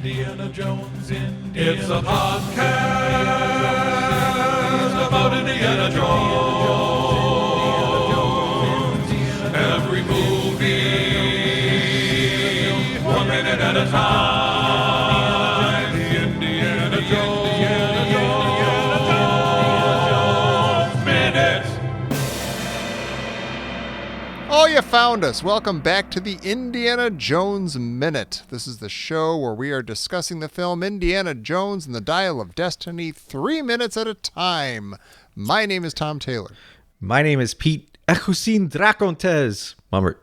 Indiana Jones, It's a podcast about Indiana Jones. Every movie, 1 minute at a time. Indiana Jones Minute. Oh, you found us. Welcome back to the Indiana Jones Minute. This is the show where we are discussing the film Indiana Jones and the Dial of Destiny 3 minutes at a time. My name is Tom Taylor. My name is Pete Echusin Dracontes. Mummert.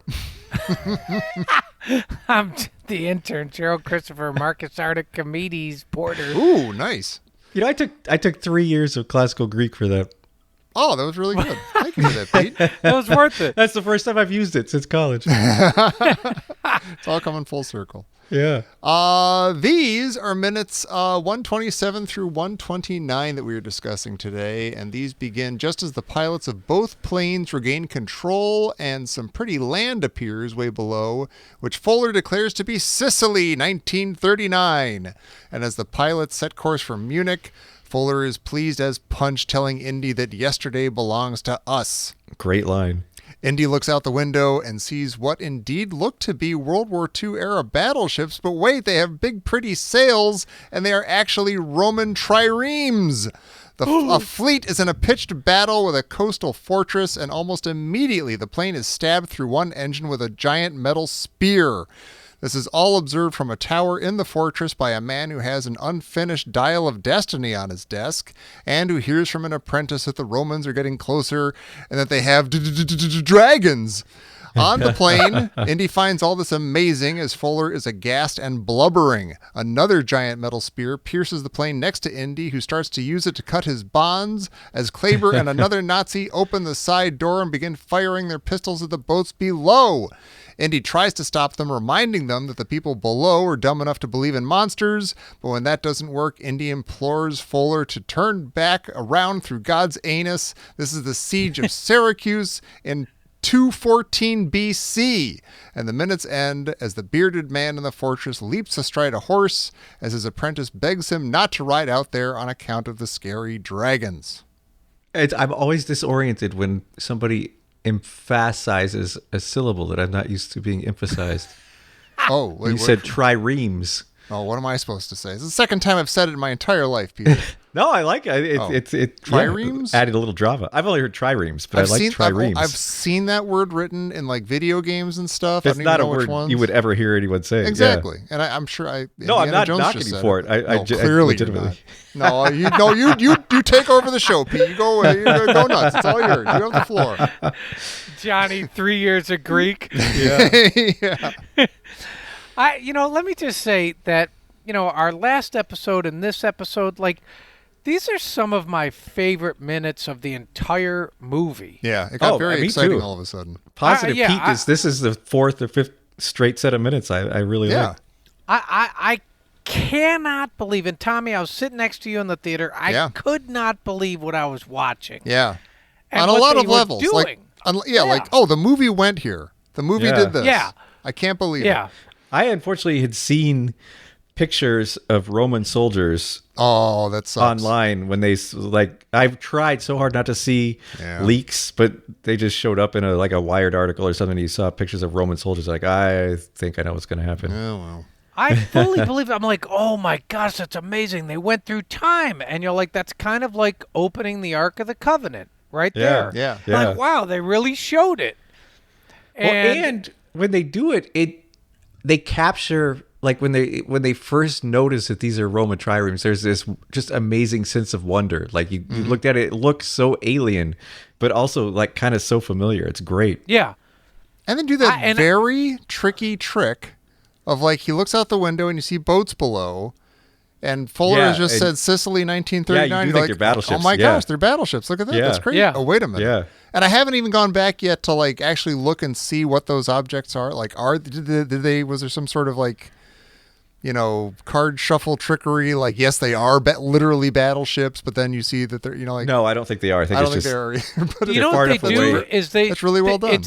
I'm the intern, Gerald Christopher Marcus Archimedes Porter. Ooh, nice. You know, I took 3 years of classical Greek for that. Oh, that was really good. Thank you for that, Pete. That was worth it. That's the first time I've used it since college. It's all coming full circle. Yeah. These are minutes 127 through 129 that we are discussing today, and these begin just as the pilots of both planes regain control and some pretty land appears way below, which Fuller declares to be Sicily, 1939. And as the pilots set course for Munich, Fuller is pleased as punch, telling Indy that yesterday belongs to us. Great line. Indy looks out the window and sees what indeed look to be World War II-era battleships, but wait, they have big, pretty sails, and they are actually Roman triremes. A fleet is in a pitched battle with a coastal fortress, and almost immediately the plane is stabbed through one engine with a giant metal spear. This is all observed from a tower in the fortress by a man who has an unfinished Dial of Destiny on his desk and who hears from an apprentice that the Romans are getting closer and that they have dragons. On the plane, Indy finds all this amazing as Fuller is aghast and blubbering. Another giant metal spear pierces the plane next to Indy, who starts to use it to cut his bonds as Kleber and another Nazi open the side door and begin firing their pistols at the boats below. Indy tries to stop them, reminding them that the people below are dumb enough to believe in monsters, but when that doesn't work, Indy implores Fuller to turn back around through God's anus. This is the siege of Syracuse in 214 BC, and the minutes end as the bearded man in the fortress leaps astride a horse as his apprentice begs him not to ride out there on account of the scary dragons. I'm always disoriented when somebody emphasizes a syllable that I'm not used to being emphasized. Oh, wait, you said triremes. Oh, what am I supposed to say? It's the second time I've said it in my entire life, Peter. No, I like it. Triremes? Yeah, added a little drama. I've only heard triremes, but I like triremes. I've seen that word written in like video games and stuff. It's I don't not even a know which word ones. you would ever hear anyone say. Exactly, Yeah. and I'm sure I. No, I'm not Jones knocking you for it. Clearly, legitimately. No, you take over the show, Pete. You go nuts. It's all yours. You have the floor. Johnny, 3 years of Greek. Yeah. Yeah. Let me just say that, our last episode and this episode, these are some of my favorite minutes of the entire movie. Yeah, it got very me exciting too. all of a sudden. Positive Pete this is the fourth or fifth straight set of minutes I really like. I cannot believe, and Tommy, I was sitting next to you in the theater. I could not believe what I was watching. Yeah. And on a lot of levels. Doing. The movie went here. The movie did this. Yeah. I can't believe it. I unfortunately had seen pictures of Roman soldiers that sucks. online when they I've tried so hard not to see leaks, but they just showed up in a Wired article or something. You saw pictures of Roman soldiers. I think I know what's going to happen. Oh, well. I fully believe it. I'm like, oh my gosh, that's amazing. They went through time. And you're like, that's kind of like opening the Ark of the Covenant right there. Yeah. Like, wow, they really showed it. And when they do it, they capture, when they first notice that these are Roman triremes, there's this just amazing sense of wonder. You looked at it looks so alien, but also kind of so familiar. It's great. Yeah. And then do that very tricky trick of he looks out the window and you see boats below, and Fuller has just said Sicily 1939. Yeah, you do think they're battleships. Oh my gosh, they're battleships. Look at that. Yeah. That's crazy. Yeah. Oh, wait a minute. Yeah. And I haven't even gone back yet to actually look and see what those objects are. Was there some sort of card shuffle trickery? Yes, they are literally battleships, but then you see that they're, No, I don't think they are. I think I it's don't think just... they are. But You know what they do is that's really well done.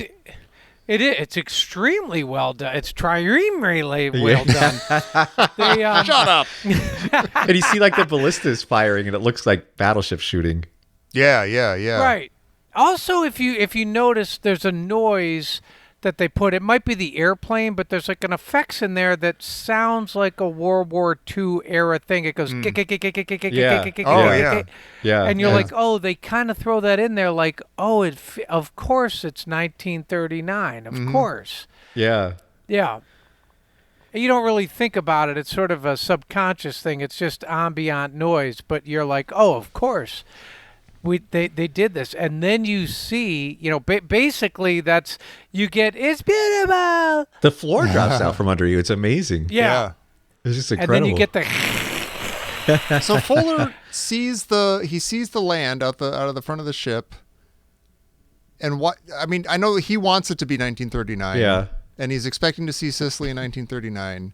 It is. It's extremely well done. It's triremely well done. They, Shut up. And you see like the ballistas firing, and it looks like battleships shooting. Yeah. Right. Also, if you notice, there's a noise that they put. It might be the airplane, but there's like an effects in there that sounds like a World War II era thing. It goes Yeah. Oh, yeah. Yeah. and you're yeah. like, oh, they kind of throw that in there, like, oh, of course it's 1939, of course, Yeah. yeah. And you don't really think about it. It's sort of a subconscious thing. It's just ambient noise, but you're like, oh, of course. They did this, and then you see, basically that's you get it's beautiful. The floor drops out from under you. It's amazing. Yeah, It's just and incredible. then you get the So Fuller sees the land out of the front of the ship, and I know he wants it to be 1939. Yeah. and he's expecting to see Sicily in 1939.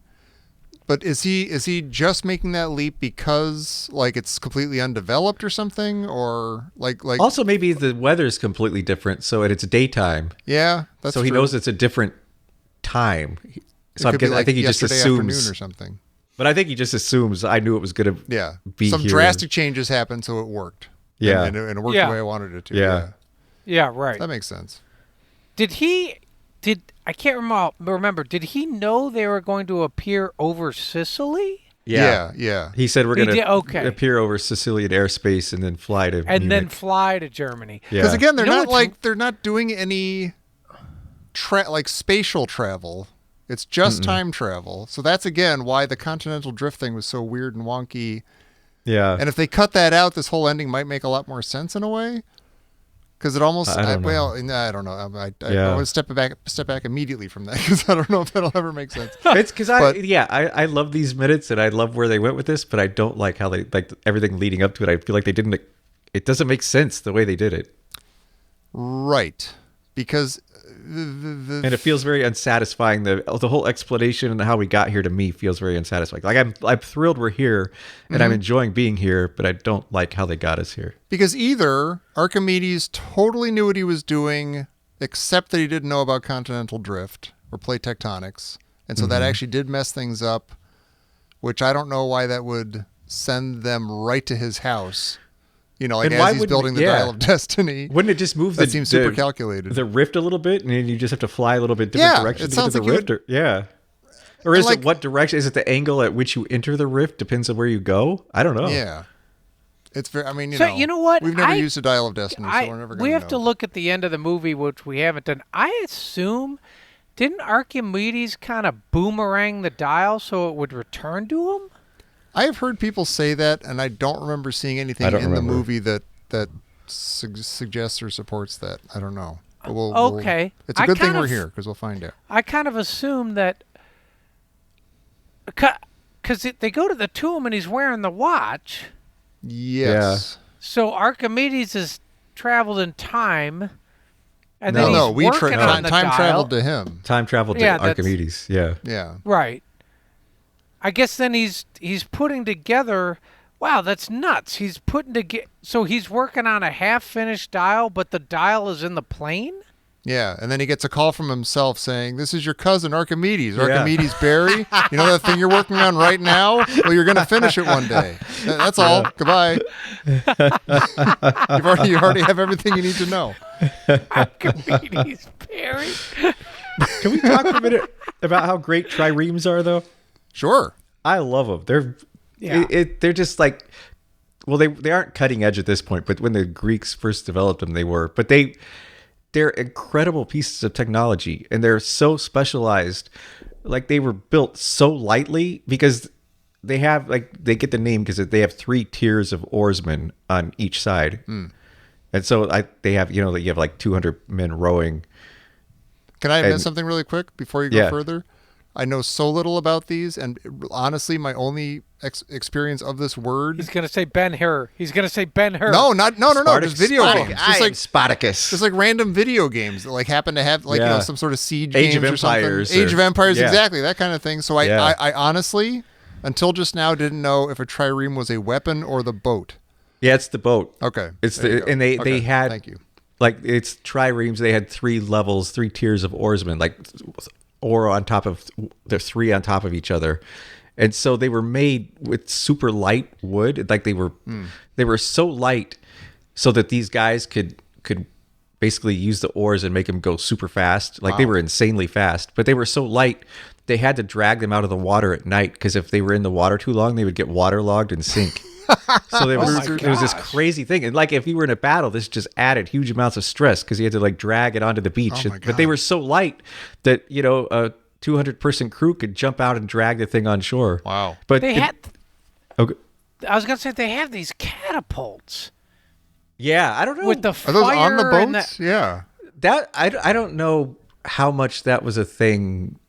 But is he just making that leap because like it's completely undeveloped or something, or like Also, maybe the weather's completely different, so it's daytime. yeah, that's So he true. knows it's a different time. So It could be I like think he just yesterday afternoon assumes. or something. But I think he just assumes I knew it was going to Yeah, be some here. drastic changes happened, so it worked. Yeah. and it worked Yeah. the way I wanted it to. Yeah. yeah, right. That makes sense. I can't remember. Did he know they were going to appear over Sicily? Yeah. He said we're He going did- to okay. appear over Sicilian airspace and then fly to And then Munich. fly to Germany. Yeah. Because again, You know they're not doing any like spatial travel. It's just time travel. So that's again why the continental drift thing was so weird and wonky. Yeah. And if they cut that out, this whole ending might make a lot more sense in a way. Because it almost, I don't know. I don't know. I Yeah. would step back immediately from that because I don't know if that'll ever make sense. It's because But- I love these minutes and I love where they went with this, but I don't like how they like everything leading up to it. I feel like it doesn't make sense the way they did it. Right. Because the And it feels very unsatisfying. The whole explanation and how we got here to me feels very unsatisfying. Like I'm thrilled we're here and I'm enjoying being here, but I don't like how they got us here. because either Archimedes totally knew what he was doing, except that he didn't know about continental drift or plate tectonics, and so that actually did mess things up, which I don't know why that would send them right to his house. Like And why as he's wouldn't building it- the yeah. Dial of Destiny. Wouldn't it just move That seems super calculated. the rift a little bit, and then you just have to fly a little bit different Yeah, direction it to get sounds to the like you rift? Or is like- it what direction? Is it the angle at which you enter the rift depends on where you go? I don't know. Yeah. It's very. I mean, So, you know what? We've never used a Dial of Destiny, so we're never going to we have to look at the end of the movie, which we haven't done. I assume, didn't Archimedes kind of boomerang the dial so it would return to him? I have heard people say that, and I don't remember seeing anything I in don't the remember. movie that suggests or supports that. I don't know. But Okay. It's a I good thing kind we're of- here because we'll find out. I kind of assume that because they go to the tomb and he's wearing the watch. Yes. So Archimedes has traveled in time, and No. then No, he's we working on the time dial. traveled to him. Time travel to Yeah, that's- Archimedes. Yeah. Yeah. Right. I guess then he's putting together. Wow, that's nuts. He's putting together. So he's working on a half-finished dial, but the dial is in the plane. Yeah. And then he gets a call from himself saying, "This is your cousin Archimedes. Yeah. Archimedes Barry. You know that thing you're working on right now? Well, you're going to finish it one day. That's all. Goodbye. you already have everything you need to know." Archimedes Perry. Can we talk for a minute about how great triremes are, though? Sure. I love them. Yeah. They're just like, well, they aren't cutting edge at this point, but when the Greeks first developed them, they were. But they're incredible pieces of technology, and they're so specialized. Like they were built so lightly because they get the name because they have 3 tiers of oarsmen on each side, and so they have you have like 200 men rowing. Can I admit And- something really quick before you go Yeah. further? I know so little about these, and honestly, my only experience of this word. He's gonna say Ben Hur. He's gonna say Ben Hur. No, just video Spartacus. games. I Just am like Spartacus. just like random video games that like happen to have like Yeah. some sort of siege Age games of or something. Empires Age or- of Empires, yeah. exactly that kind of thing. So Yeah. I honestly, until just now, didn't know if a trireme was a weapon or the boat. Yeah, it's the boat. Okay, It's there you the go. and they Okay, had thank you. like it's triremes. They had 3 levels, 3 tiers of oarsmen, like oar on top of the 3 on top of each other. And so they were made with super light wood. Like they were so light so that these guys could basically use the oars and make them go super fast. Like they were insanely fast, but they were so light they had to drag them out of the water at night, because if they were in the water too long, they would get waterlogged and sink. So there was this crazy thing. And like if you were in a battle, this just added huge amounts of stress, because you had to like drag it onto the beach. But they were so light that, a 200-person crew could jump out and drag the thing on shore. Wow. But They had. okay. I was gonna say they have these catapults Yeah, I don't know. with the Are fire those on the and boats? the- Yeah. that I don't know how much that was a thing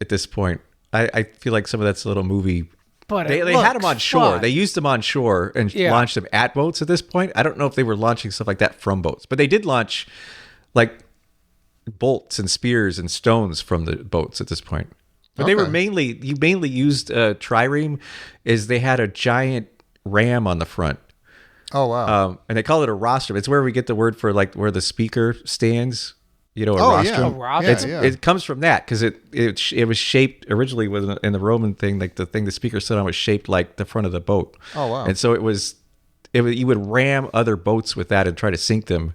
at this point. I feel like some of that's a little movie. But They it had them looks on shore. fun. They used them on shore and Yeah. launched them at boats at this point. I don't know if they were launching stuff like that from boats, but they did launch like bolts and spears and stones from the boats at this point. But they were mainly used trireme is they had a giant ram on the front. Oh, wow. And they call it a rostrum. It's where we get the word for like where the speaker stands. A Oh, yeah. rostrum. A rostrum. Yeah. It comes from that, because it was shaped originally in the Roman thing. Like the thing the speaker stood on was shaped like the front of the boat. Oh, wow. And so you would ram other boats with that and try to sink them.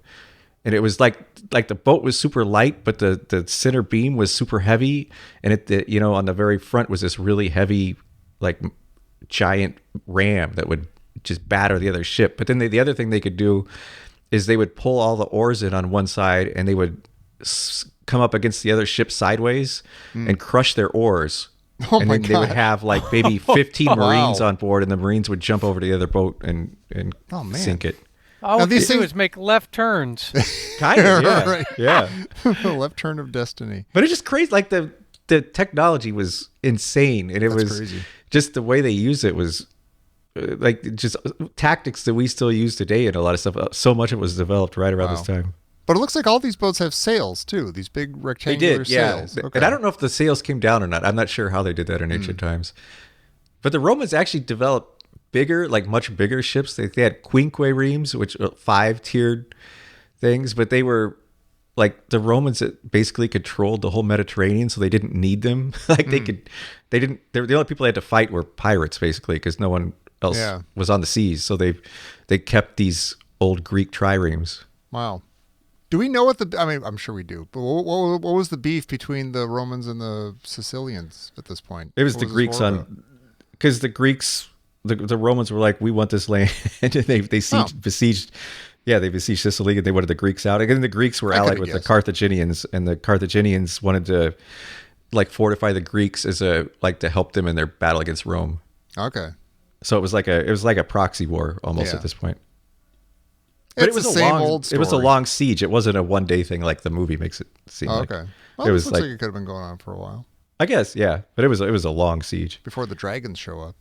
And it was like the boat was super light, but the center beam was super heavy, and on the very front was this really heavy, like giant ram that would just batter the other ship. But then the other thing they could do is they would pull all the oars in on one side, and they would come up against the other ship sideways and crush their oars. Oh, and my then they would God. have like maybe 15 Marines Wow. on board, and the Marines would jump over to the other boat and Oh, man. sink it. All Now, we these do things- is make left turns. Kind of, yeah. Right. Yeah. The left turn of destiny. But it's just crazy. Like the technology was insane, and it That's was crazy. just the way they used it was like just tactics that we still use today, and a lot of stuff. So much of it was developed right around this time. But it looks like all these boats have sails, too. These big They rectangular did, yeah. sails. Okay. And I don't know if the sails came down or not. I'm not sure how they did that in ancient times. But the Romans actually developed bigger, like much bigger ships. They had quinqueremes, which are 5-tiered things, but they were like the Romans that basically controlled the whole Mediterranean, so they didn't need them. Like the only people they had to fight were pirates, basically, because no one else Yeah. was on the seas. So they kept these old Greek triremes. Wow. Do we know what I'm sure we do, but what was the beef between the Romans and the Sicilians at this point? It was What the this Greeks war about? on, because the Greeks, the Romans were like, we want this land, and they besieged. Yeah, they besieged Sicily, and they wanted the Greeks out. And then the Greeks were I allied could've with the guessed. Carthaginians, and the Carthaginians wanted to like fortify the Greeks to help them in their battle against Rome. Okay. So it was like a proxy war almost Yeah. at this point. But It's the same old story. It was a long siege. It wasn't a one-day thing like the movie makes it seem like. Okay. Well, It it was looks like- like it could have been going on for a while I guess, yeah. But it was a long siege. before the dragons show up.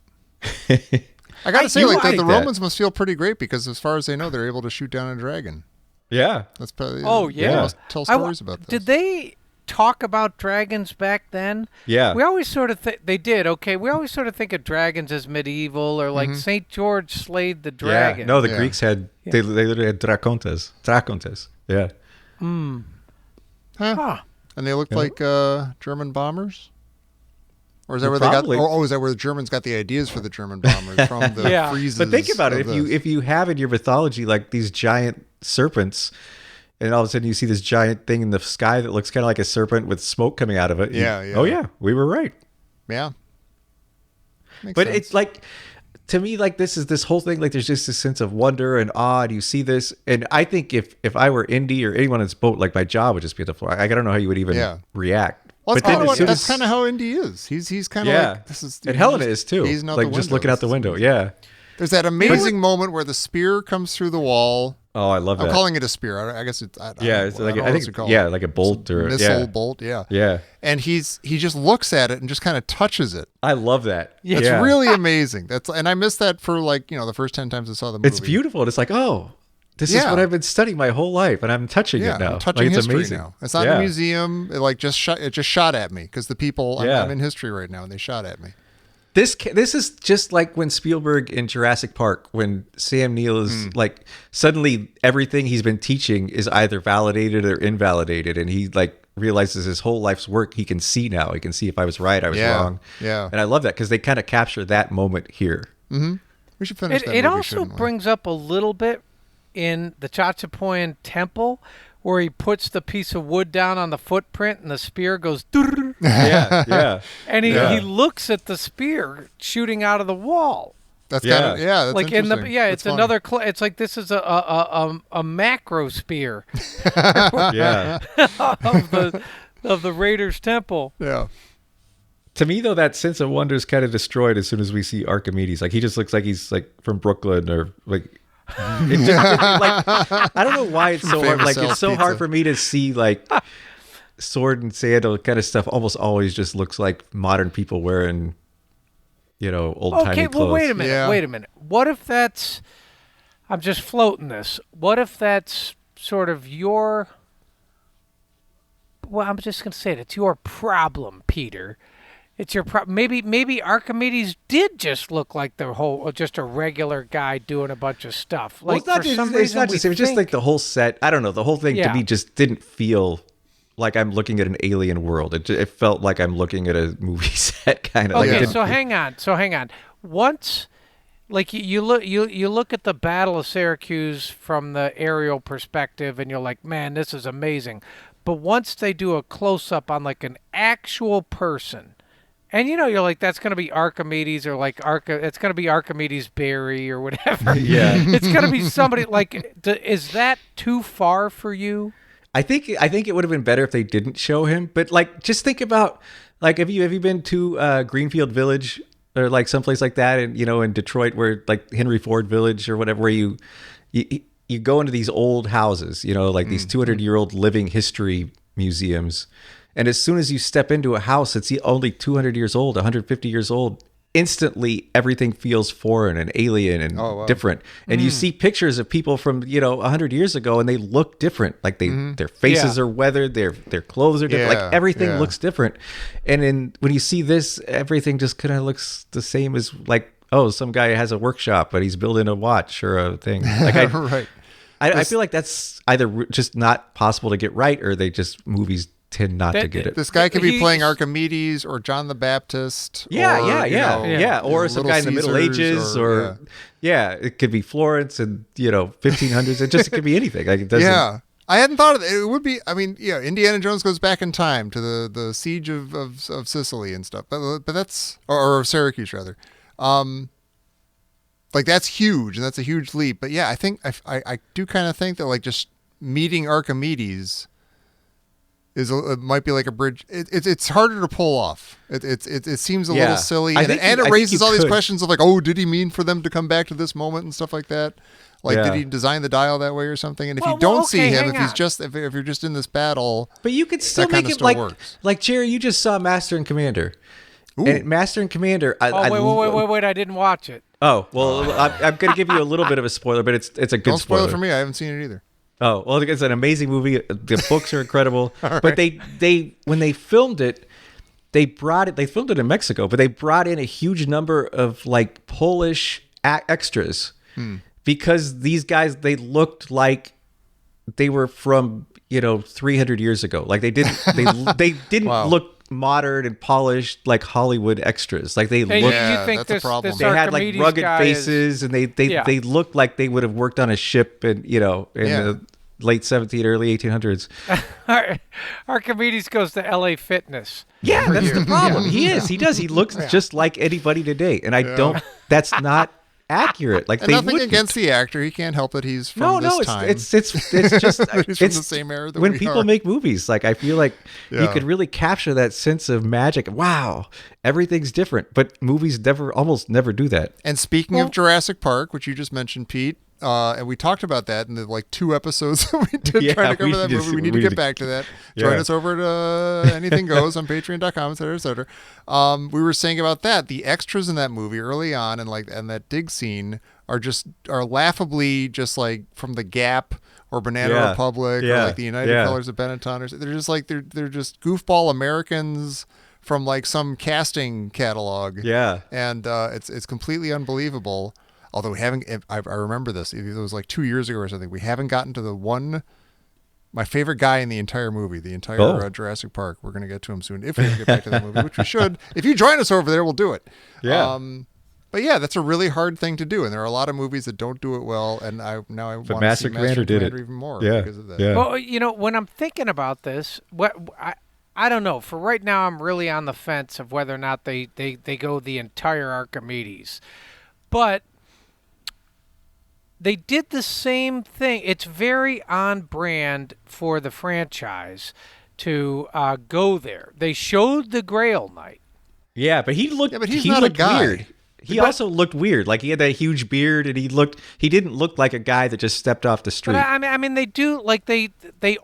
I gotta say, you like like the that. Romans must feel pretty great, because as far as they know, they're able to shoot down a dragon. Yeah. That's probably. Oh, They yeah. must tell I wa- stories about this. Did they talk about dragons back then? Yeah. We always sort of they did. Okay, we always sort of think of dragons as medieval, or like Saint George slayed the dragon. Yeah. No, the Yeah. Greeks had they literally had dracontes. Yeah. Huh. And they looked like German bombers? Or is that Well, where probably. they got? Oh, is that where the Germans got the ideas for the German bombers from the Yeah. freezes? But think about it. of If you this? if you have in your mythology like these giant serpents, and all of a sudden you see this giant thing in the sky that looks kind of like a serpent with smoke coming out of it. Yeah, yeah. Oh yeah, we were right. yeah. Makes But sense. it's like, to me, like this whole thing, like there's just this sense of wonder and awe, and you see this, and I think if I were Indy or anyone on this boat, like my jaw would just be at the floor. I don't know how you would even Yeah. react. Well, But that's kind then of as soon that's as- kind of how Indy is. He's kind of yeah. like this is. And he's Helena just is too. gazing out Like the just window. looking out the This is window. amazing. Yeah. There's that amazing moment where the spear comes through the wall. Oh, I love I'm that. calling it a spear. I guess it's. I Yeah, don't it's know, like don't know I what else think to call yeah, it. like a bolt or Missile yeah. bolt. Yeah. Yeah. And he just looks at it and just kind of touches it. I love that. Yeah. It's really amazing. And I missed that for the first 10 times I saw the movie. It's beautiful. And it's like, oh, this is Yeah. what I've been studying my whole life, and I'm touching Yeah, it now. I'm touching Like, it's history amazing. now. It's not in a museum. It just shot at me because the people. Yeah. I'm in history right now, and they shot at me. This is just like when Spielberg in Jurassic Park, when Sam Neill is like suddenly everything he's been teaching is either validated or invalidated, and he like realizes his whole life's work he can see now. He can see if I was right, I was wrong. Yeah. And I love that because they kind of capture that moment here. We should finish that movie, It also shouldn't we? brings up a little bit in the Chachapoyan temple where he puts the piece of wood down on the footprint and the spear goes Yeah. and he looks at the spear shooting out of the wall. That's Yeah. kind of that's Like in the interesting. it's That's funny. another it's like this is a macro spear Yeah. of the Raiders temple. Yeah. To me, though, that sense of wonder is kind of destroyed as soon as we see Archimedes. Like he just looks like he's like from Brooklyn or like. It just, like I don't know why it's so hard. Famous Like Sal's it's so Pizza. hard for me to see like sword and sandal kind of stuff. Almost always just looks like modern people wearing, old timey Okay, clothes. well, wait a minute. Yeah. Wait a minute. What if that's? I'm just floating this. What if that's sort of your? Well, I'm just gonna say it. It's your problem, Peter. It's your problem. Maybe Archimedes did just look like just a regular guy doing a bunch of stuff. Well, Like it's not for just. some It's reason not we just. It was just think- like the whole set. I don't know. The whole thing to Yeah. me just didn't feel like I'm looking at an alien world. It felt like I'm looking at a movie set, kind of. Okay, Like it so didn't- hang on. Once, like you look at the Battle of Syracuse from the aerial perspective, and you're like, man, this is amazing. But once they do a close up on like an actual person, and you're like, that's gonna be Archimedes, or like it's gonna be Archimedes Berry or whatever. Yeah. It's gonna be somebody like. Is that too far for you? I think it would have been better if they didn't show him. But like, just think about like, have you been to Greenfield Village or like someplace like that, and in Detroit, where like Henry Ford Village or whatever, where you go into these old houses, like these 200-year-old living history museums, and as soon as you step into a house that's only 200 years old, 150 years old, instantly everything feels foreign and alien and different. And you see pictures of people from 100 years ago, and they look different. Like their faces Yeah. are weathered, their clothes are different. Yeah, Like everything yeah. looks different. And when you see this, everything just kind of looks the same as like, oh, some guy has a workshop, but he's building a watch or a thing. Like Right. I feel like that's either just not possible to get right, or movies tend not to get it. This guy could be He- playing Archimedes or John the Baptist. Yeah, or, yeah. Or some Little guy in the Middle Caesars Ages, or it could be Florence and 1500s. It could be anything. Like it doesn't. Yeah. I hadn't thought of it. It would be. I mean, Indiana Jones goes back in time to the siege of Sicily and stuff. But that's or Syracuse rather. Like that's huge, and that's a huge leap. But yeah, I think I do kind of think that like just meeting Archimedes it might be like a bridge. It's harder to pull off. It seems a Yeah. little silly, I and think it you raises all these could. questions of like, oh, did he mean for them to come back to this moment and stuff like that? Like, Yeah. did he design the dial that way or something? And if Well, you don't well, see okay, him, hang if he's on. just if you're just in this battle, But you could still That kinda make it still like works. like Jerry. You just saw Master and Commander. And Master and Commander. Wait! I didn't watch it. Oh well, I'm going to give you a little bit of a spoiler, but it's a good don't spoil spoiler it for me. I haven't seen it either. Oh well, it's an amazing movie. The books are incredible. But they when they filmed it, they filmed it in Mexico, but they brought in a huge number of like Polish extras because these guys, they looked like they were from 300 years ago. Like they didn't Wow. look modern and polished like Hollywood extras. Like they And looked. Yeah, you think that's a problem. this They had like Archimedes rugged guy is- faces, and they Yeah. looked like they would have worked on a ship, and in Yeah. the late 1700s, early 1800s. Archimedes goes to LA Fitness. Yeah, that's the problem. He is. He does. He looks just like anybody today, and I don't. That's not accurate. Like And they nothing wouldn't. against the actor. He can't help it. He's from No, this no, time. it's just He's from it's the same era that when we people are. make movies. Like I feel like you Yeah. could really capture that sense of magic. Wow, everything's different, but movies almost never do that. And speaking of Jurassic Park, which you just mentioned, Pete, and we talked about that in the like 2 episodes that we did Yeah, trying to cover we that just- movie. We need to we get did- back to that. Join Yeah. us over at Anything Goes on Patreon.com, et cetera, et cetera. We were saying about that. The extras in that movie early on and that dig scene are laughably just like from the Gap or Banana Yeah. Republic or Yeah. like the United Yeah. Colors of Benetton. They're just like they're just goofball Americans from like some casting catalog. Yeah. And it's completely unbelievable. Although we haven't, I remember this. It was like 2 years ago or something. We haven't gotten to my favorite guy in the entire movie, the entire Jurassic Park. We're going to get to him soon if we ever get back to that movie, which we should. If you join us over there, we'll do it. Yeah. But yeah, that's a really hard thing to do, and there are a lot of movies that don't do it well. And I want to see Master Commander did it even more Yeah. because of that. Yeah. Well, when I'm thinking about this, I don't know. For right now, I'm really on the fence of whether or not they go the entire Archimedes. But they did the same thing. It's very on brand for the franchise to go there. They showed the Grail Knight. Yeah, but he looked. Yeah, but he's he not a looked guy. weird. He also looked weird. Like he had that huge beard, and he didn't look like a guy that just stepped off the street. But I mean, they do like they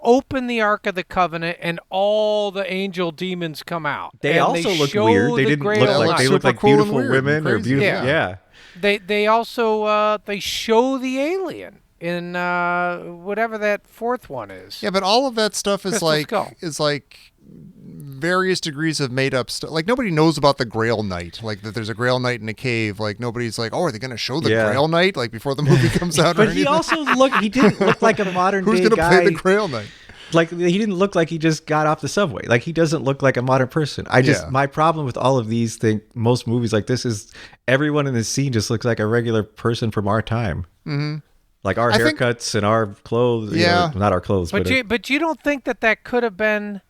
open the Ark of the Covenant, and all the angel demons come out. They And also looked show weird. They the didn't Grail look like Knight. they looked Super like cool and beautiful weird and women or crazy. beautiful. Yeah. Yeah. They also they show the alien in whatever that fourth one is. Yeah, but all of that stuff is Crystal Skull. like various degrees of made up stuff. Like nobody knows about the Grail Knight. Like that there's a Grail Knight in a cave. Like nobody's like, oh, are they going to show the Yeah. Grail Knight like before the movie comes out? But or he anything? also he didn't look like a modern Who's day going to guy. play the Grail Knight? Like he didn't look like he just got off the subway. Like he doesn't look like a modern person. Yeah. My problem with all of these most movies like this is everyone in this scene just looks like a regular person from our time. Mm-hmm. Like our I think- haircuts and our clothes. Yeah. Not our clothes, but But you don't think that could have been?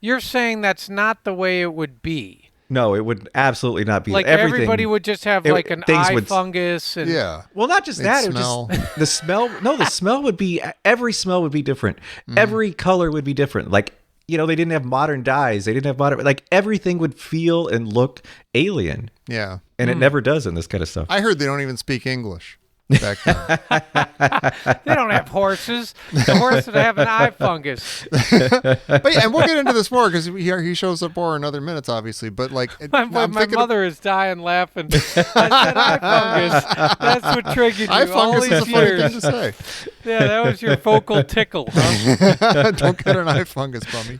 You're saying that's not the way it would be. no, it would absolutely not be. Like everything. everybody would just have like an things eye would- fungus and Yeah. Well, not just They'd that. It smell. would just the smell. No, the smell would be. Every smell would be different. Every color would be different. Like they didn't have modern dyes. They didn't have modern. Like everything would feel and look alien, Yeah. and it never does in this kind of stuff. I heard they don't even speak English back then. they don't have horses. The horse would have an eye fungus. But yeah, and we'll get into this more because he shows up more in other minutes, obviously. But like, My I'm thinking mother is dying laughing. I said eye fungus. That's what triggered you. eye all fungus is a these funny years. thing to say. Yeah, that was your vocal tickle. Huh? Don't get an eye fungus, bummy.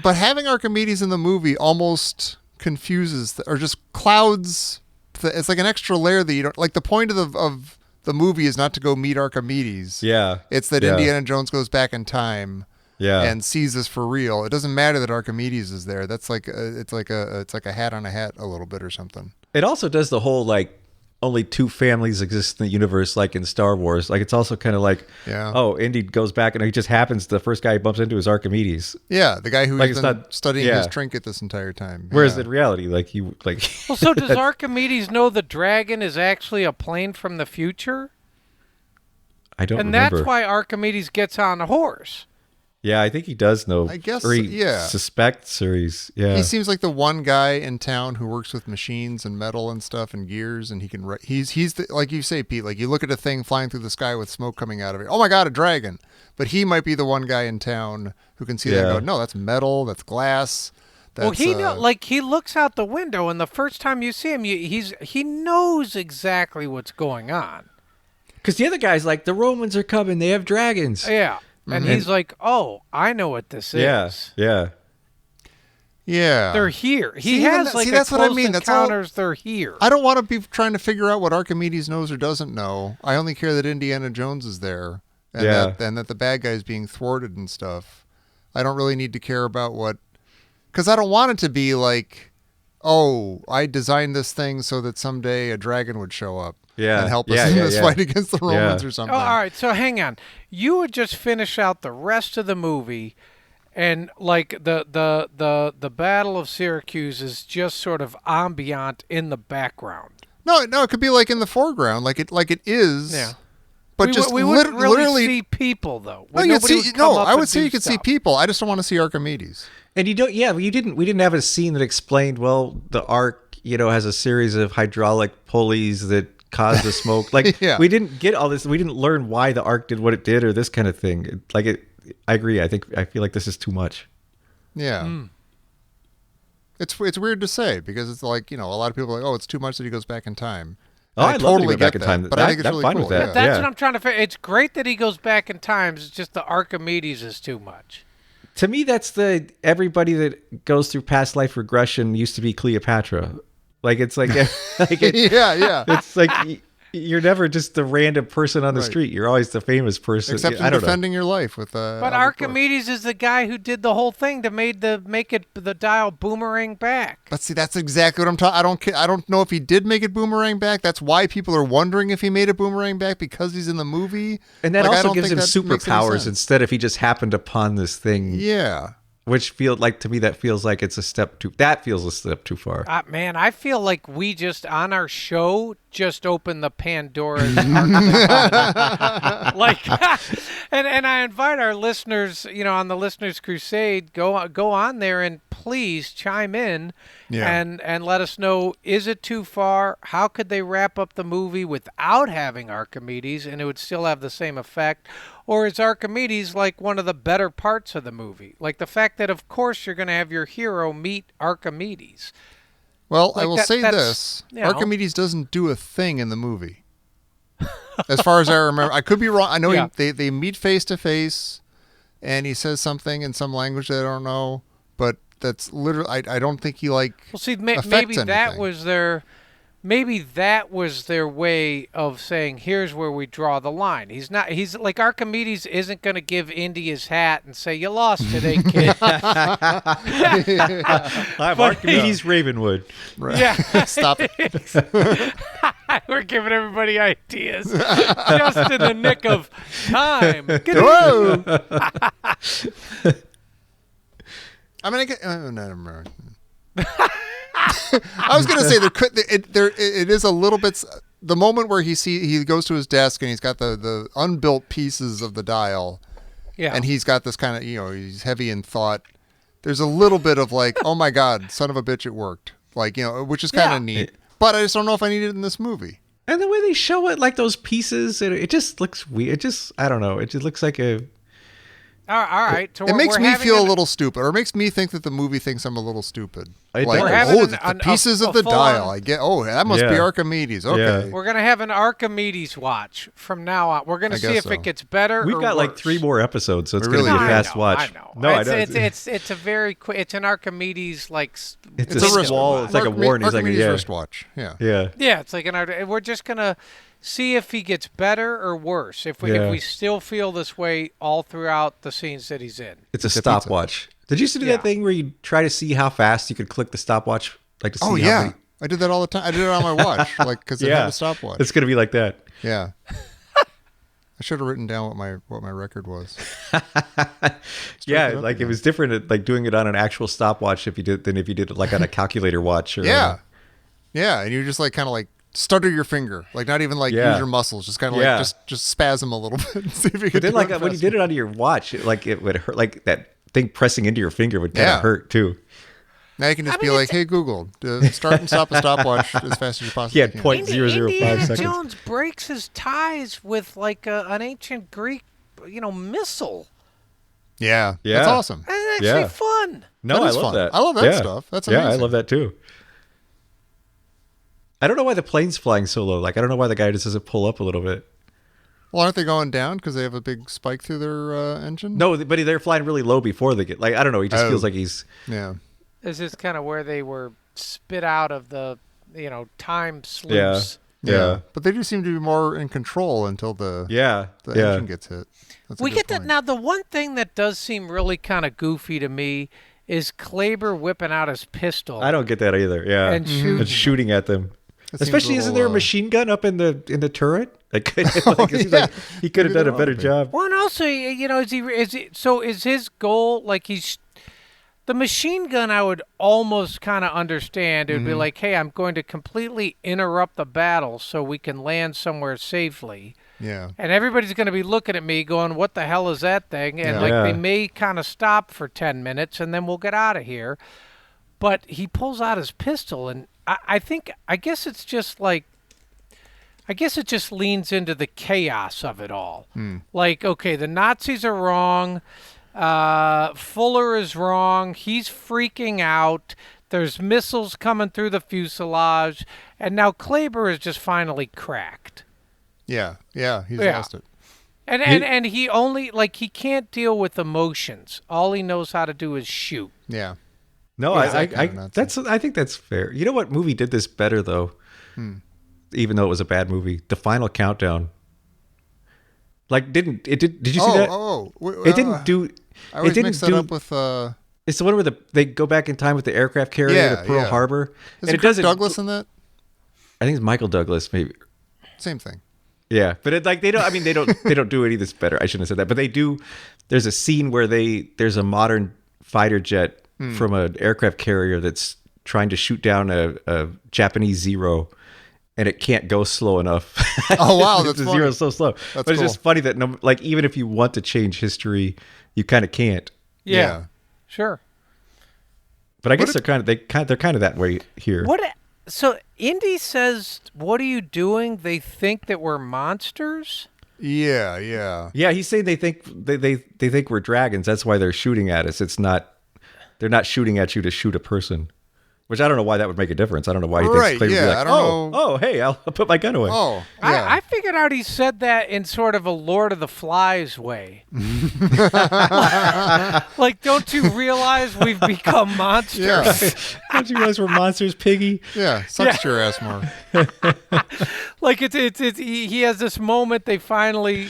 But having Archimedes in the movie almost confuses or just clouds. It's like an extra layer that you don't like. The point of the movie is not to go meet Archimedes. Yeah, It's that yeah. Indiana Jones goes back in time. Yeah. And sees this for real. It doesn't matter that Archimedes is there. That's like it's like a hat on a hat a little bit or something. It also does the whole like only two families exist in the universe, like in Star Wars. Like it's also kind of like, Yeah. oh, Indy goes back and he just happens the first guy he bumps into is Archimedes. Yeah, the guy who's Like, it's been not- studying yeah. his trinket this entire time. Whereas Yeah. in reality, like he like Well, so does Archimedes know the dragon is actually a plane from the future? I don't And remember. that's why Archimedes gets on a horse. Yeah, I think he does know. I guess, or he yeah. suspects, or he's He seems like the one guy in town who works with machines and metal and stuff and gears, and he can. He's the, like you say, Pete. Like you look at a thing flying through the sky with smoke coming out of it. Oh my God, a dragon! But he might be the one guy in town who can see that. And Yeah. go, no, that's metal. That's glass. That's, Well, he looks out the window, and the first time you see him, he knows exactly what's going on. because the other guy's like the Romans are coming. They have dragons. Yeah, and he's like, "Oh, I know what this Yeah, is. yeah. yeah. They're here." He See, even has that- like see, a that's what I close mean. That's all- encounters. They're here. I don't want to be trying to figure out what Archimedes knows or doesn't know. I only care that Indiana Jones is there, and Yeah. that the bad guy's being thwarted and stuff. I don't really need to care about what, because I don't want it to be like, oh, I designed this thing so that someday a dragon would show up Yeah. and help us Yeah, in yeah, this yeah. fight against the Romans Yeah. or something. Oh, all right. So hang on. You would just finish out the rest of the movie, and like the Battle of Syracuse is just sort of ambient in the background. No, it could be like in the foreground, like it is. Yeah. But we, just we wouldn't really literally. see people though. no, Nobody would come up I would and say do you could see stuff. people. I just don't want to see Archimedes. And you don't. Yeah, we didn't have a scene that explained. Well, the Ark, has a series of hydraulic pulleys that cause the smoke. Like Yeah. we didn't get all this. We didn't learn why the Ark did what it did or this kind of thing. I agree. I feel like this is too much. Yeah. Hmm. It's weird to say because it's like, a lot of people are like, oh, it's too much that he goes back in time. Oh, And I'd love to go back get in that, time. But I think it's I'm really fine cool. with that. Yeah. That's Yeah. what I'm trying to figure. It's great that he goes back in times. It's just the Archimedes is too much. To me, that's the everybody that goes through past life regression used to be Cleopatra. Like it's like, Yeah. it's like you're never just the random person on the Right. street. You're always the famous person. Except I in don't know. defending your life with But Albert Brooks. Archimedes is the guy who did the whole thing to make the dial boomerang back. But see, that's exactly what I'm talking. I don't know if he did make it boomerang back. That's why people are wondering if he made it boomerang back because he's in the movie. And that Like, I also don't gives think him that makes any superpowers sense. instead if he just happened upon this thing. Yeah. Which feel like to me that feels like it's a step too. That feels a step too far. Man, I feel like we just on our show just opened the Pandora's like, and I invite our listeners, on the Listeners Crusade, go on there and please chime in, Yeah. and let us know, is it too far? How could they wrap up the movie without having Archimedes and it would still have the same effect? Or is Archimedes like one of the better parts of the movie? Like the fact that, of course, you're going to have your hero meet Archimedes. Well, I Like will that- say that's- this: you know. Archimedes doesn't do a thing in the movie. As far as I remember, I could be wrong. I know Yeah. they meet face to face, and he says something in some language that I don't know. But that's literally, I don't think he like. Well, see, affects maybe that anything. was their way of saying, here's where we draw the line. He's like Archimedes isn't going to give Indy his hat and say, you lost today, kid. I'm Archimedes Ravenwood. Right. Yeah. Stop it. We're giving everybody ideas just in the nick of time. Get Whoa! I mean, no, never mind. I was gonna say it is a little bit the moment where he goes to his desk and he's got the unbuilt pieces of the dial, Yeah. and he's got this kind of he's heavy in thought. There's a little bit of like, oh my god, son of a bitch, it worked, like which is kind of Yeah. neat. But I just don't know if I need it in this movie. And the way they show it, like those pieces, it just looks weird. It just, I don't know. It just looks like a. all right. So It makes we're me having feel a an- little stupid, or it makes me think that the movie thinks I'm a little stupid. It Like, does. We're having the pieces of the full-on- dial. I get. Oh, that must be Yeah. Archimedes. Okay. We're going to have an Archimedes watch from now on. We're going to I see guess if so. it gets better We've or got like worse. 3 more episodes, so it's We going to really be a do. fast watch. I know. No, I know. It's a very quick. It's an Archimedes like. It's It's a a wrist wall. watch. It's like a warning. He's like, Archimedes yeah. wristwatch. Yeah. Yeah. Yeah, it's like we're just gonna see if he gets better or worse. If Yeah. we still feel this way all throughout the scenes that he's in. It's a It's a stopwatch. Did you used to do Yeah. that thing where you try to see how fast you could click the stopwatch? Like to see Oh how yeah, many... I did that all the time. I did it on my watch, like because it had a stopwatch. It's going to be like that. Yeah. I should have written down what my record was. Yeah, it up like it again. was different at, like doing it on an actual stopwatch than if you did it like on a calculator watch or Yeah. Yeah, and you just like kind of like stutter your finger, like not even like Yeah. use your muscles, just kind of Yeah. like just spasm a little bit. And see if you But can then, do like it when you faster. did it onto your watch, it would hurt. Like that thing pressing into your finger would kind of Yeah. hurt too. Now you can just I mean, be like, "Hey Google, start and stop a stopwatch as fast as you possibly Yeah, can." point- 0.005 Indiana seconds. Jones breaks his ties with like an ancient Greek, missile. Yeah, Yeah. that's awesome. That's actually Yeah. fun. No, That I is love fun. that. I love that stuff. That's Yeah, I amazing. love that too. I don't know why the plane's flying so low. Like I don't know why the guy just doesn't pull up a little bit. Well, aren't they going down because they have a big spike through their engine? No, but they're flying really low before they get. Like I don't know. He just Oh. feels like he's. Yeah. This is kind of where they were spit out of the, time sluice. Yeah. But they do seem to be more in control until the Yeah. engine gets hit. That's a We good get that point. now. The one thing that does seem really kind of goofy to me is Kleber whipping out his pistol. I don't get that either. Yeah. And shooting. And shooting at them. That seems Especially, a isn't there a little, machine gun up in the turret? Like, it seems yeah. like he could have Maybe done a there better ought to be. job. Well, and also, is his goal like the machine gun? I would almost kind of understand. It would Mm-hmm. be like, hey, I'm going to completely interrupt the battle so we can land somewhere safely. Yeah. And everybody's going to be looking at me going, what the hell is that thing? And Yeah. like Yeah. they may kind of stop for 10 minutes and then we'll get out of here. But he pulls out his pistol and I guess it just leans into the chaos of it all. Like, okay, the Nazis are wrong. Fuller is wrong. He's freaking out. There's missiles coming through the fuselage. And now Kleber is just finally cracked. Yeah. Yeah. He's Yeah. lost it. And he only he can't deal with emotions. All he knows how to do is shoot. Yeah. No, Yeah. I think that's fair. You know what movie did this better though? Even though it was a bad movie, The Final Countdown. Did you see that? It didn't do. I always it didn't mix that do, up with. It's the one where they go back in time with the aircraft carrier to Pearl Harbor. Is it Kirk Douglas in that? I think it's Michael Douglas, maybe. Same thing. Yeah, but they don't. I mean, they don't do any of this better. I shouldn't have said that, but they do. There's a scene where there's a modern fighter jet from an aircraft carrier that's trying to shoot down a Japanese Zero, and it can't go slow enough. Oh wow, that's the funny. Zero's so slow. But it's just funny that even if you want to change history, you kind of can't. Yeah. Sure. But I guess they're kind of that way here. So Indy says, "What are you doing?" They think that we're monsters. Yeah. Yeah, he's saying they think they think we're dragons. That's why they're shooting at us. They're not shooting at you to shoot a person. Which I don't know why that would make a difference. I don't know why he thinks Clay would be like, I don't know. Oh, hey, I'll put my gun away. Oh, yeah. I figured out he said that in sort of a Lord of the Flies way. Don't you realize we've become monsters? Yeah. Don't you realize we're monsters, Piggy? Yeah, sucks your ass more. He has this moment. They finally,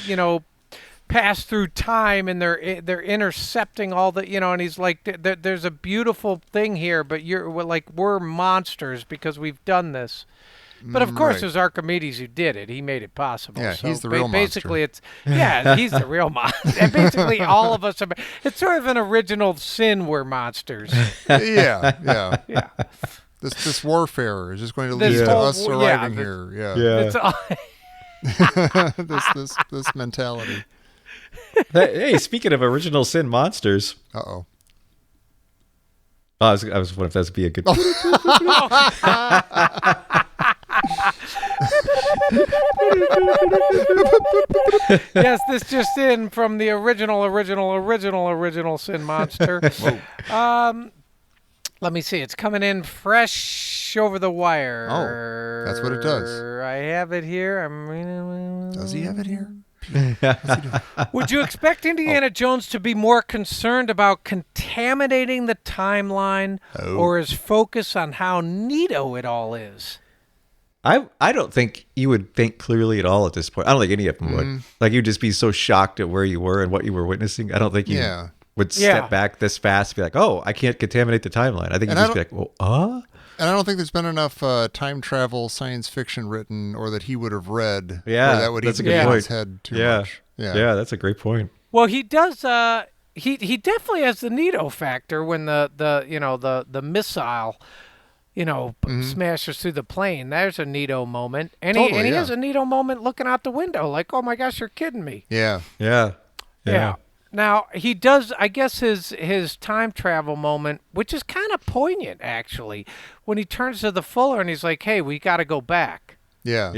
pass through time, and they're intercepting all the, and he's like, there's a beautiful thing here, but we're monsters because we've done this. But of course, it was Archimedes who did it. He made it possible. Yeah, so he's the real basically monster. he's the real monster. And basically, all of us are. It's sort of an original sin. We're monsters. Yeah. Yeah. This warfare is just going to lead This to whole- us arriving here. Yeah. It's This mentality. Hey, speaking of original sin monsters. Uh-oh. I was wondering if that would be a good. Yes, this just in from the original sin monster. Let me see. It's coming in fresh over the wire. Oh, that's what it does. I have it here. Does he have it here? Would you expect Indiana Jones to be more concerned about contaminating the timeline or his focus on how neato it all is? I don't think you would think clearly at all at this point. I don't think any of them would. Like, you'd just be so shocked at where you were and what you were witnessing. I don't think you would step back this fast and be like, oh, I can't contaminate the timeline. I think you'd just be like, well, And I don't think there's been enough time travel science fiction written or that he would have read. Yeah, or that would that's a even good get in point. his head too yeah. much. Yeah, that's a great point. Well, he does. He definitely has the neato factor when the missile, smashes through the plane. There's a neato moment, and he has a neato moment looking out the window, like, oh my gosh, you're kidding me. Yeah. Yeah. Now he does. I guess his time travel moment, which is kind of poignant, actually, when he turns to the Fuller and he's like, "Hey, we got to go back." Yeah.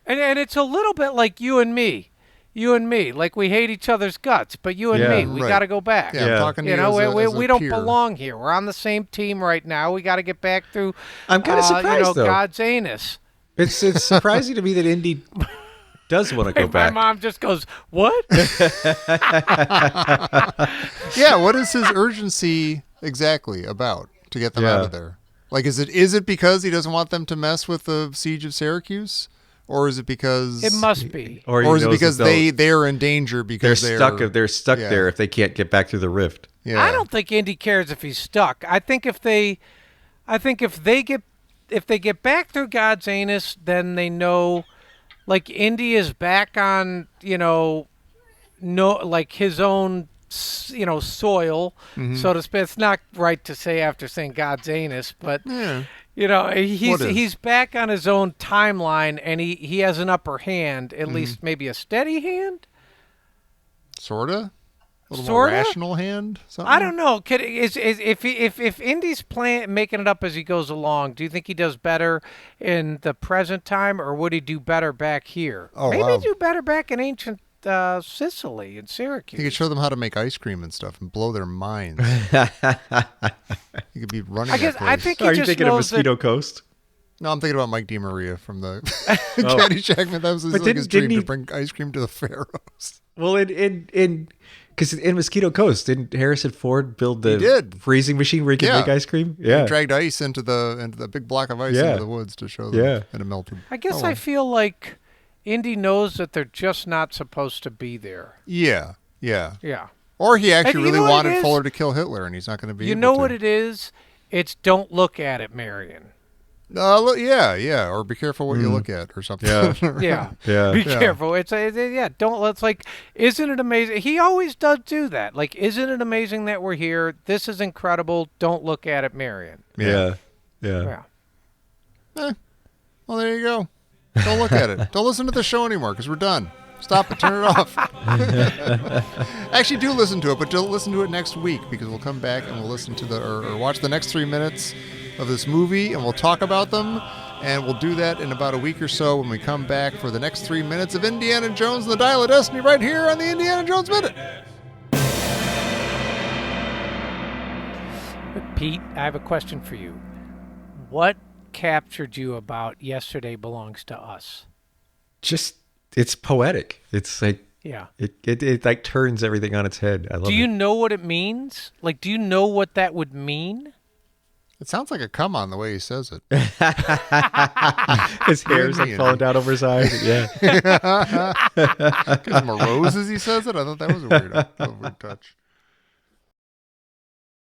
And it's a little bit like you and me, like we hate each other's guts, but you and me, we got to go back. Yeah, I'm talking to you as a we don't peer. belong here. We're on the same team right now. We got to get back through. I'm kind of surprised though. God's anus. It's surprising to me that Indy does want to go back. My mom just goes, "What?" Yeah, what is his urgency exactly about to get them out of there? Like, is it because he doesn't want them to mess with the siege of Syracuse? Or is it because It must be. Or is it because they're in danger because they're stuck there if they can't get back through the rift? Yeah. I don't think Indy cares if he's stuck. I think if they get back through God's anus, then they know, like, Indy is back on, like his own, soil, so to speak. It's not right to say after saying God's anus, but he's back on his own timeline, and he has an upper hand, at least maybe a steady hand. Sorta. A little Sorta? more rational hand. Something? I don't know. If Indy's making it up as he goes along, do you think he does better in the present time, or would he do better back here? Maybe he'd do better back in ancient Sicily and Syracuse. He could show them how to make ice cream and stuff and blow their minds. He could be running. I guess that place. I think he Are you just thinking of knows Mosquito Coast? No, I'm thinking about Mike DiMaria from the Caddyshack. That was But his dream didn't he- to bring ice cream to the Pharaohs. Well, because in Mosquito Coast, didn't Harrison Ford build the did. freezing machine where he could Yeah. make ice cream? He Yeah. dragged ice into the big block of ice Yeah. into the woods to show them, Yeah. and it melted. I guess Oh, well. I feel like Indy knows that they're just not supposed to be there. Yeah. Yeah. Or he actually And you really know what it wanted is? Fuller to kill Hitler, and he's not going to be. You able know to. what it is? It's don't look at it, Marion. Yeah, or be careful what you look at, or something. Yeah. Yeah. Yeah. Be Yeah. careful. It's like, isn't it amazing? He always does do that. Like, isn't it amazing that we're here? This is incredible. Don't look at it, Marion. Yeah. Yeah. Yeah. Well, there you go. Don't look at it. Don't listen to the show anymore because we're done. Stop it. Turn it off. Actually, do listen to it, but don't listen to it next week because we'll come back and we'll listen to or watch the next 3 minutes of this movie and we'll talk about them. And we'll do that in about a week or so when we come back for the next 3 minutes of Indiana Jones and the Dial of Destiny right here on the Indiana Jones Minute. Pete, I have a question for you. What captured you about Yesterday Belongs to Us? Just, it's poetic. It's like, Yeah. it like turns everything on its head. I love Do you it. know what it means? Like, do you know what that would mean? It sounds like a come on the way he says it. His hair's like falling down over his eyes. Yeah. Gives him a rose as he says it. I thought that was a weird touch.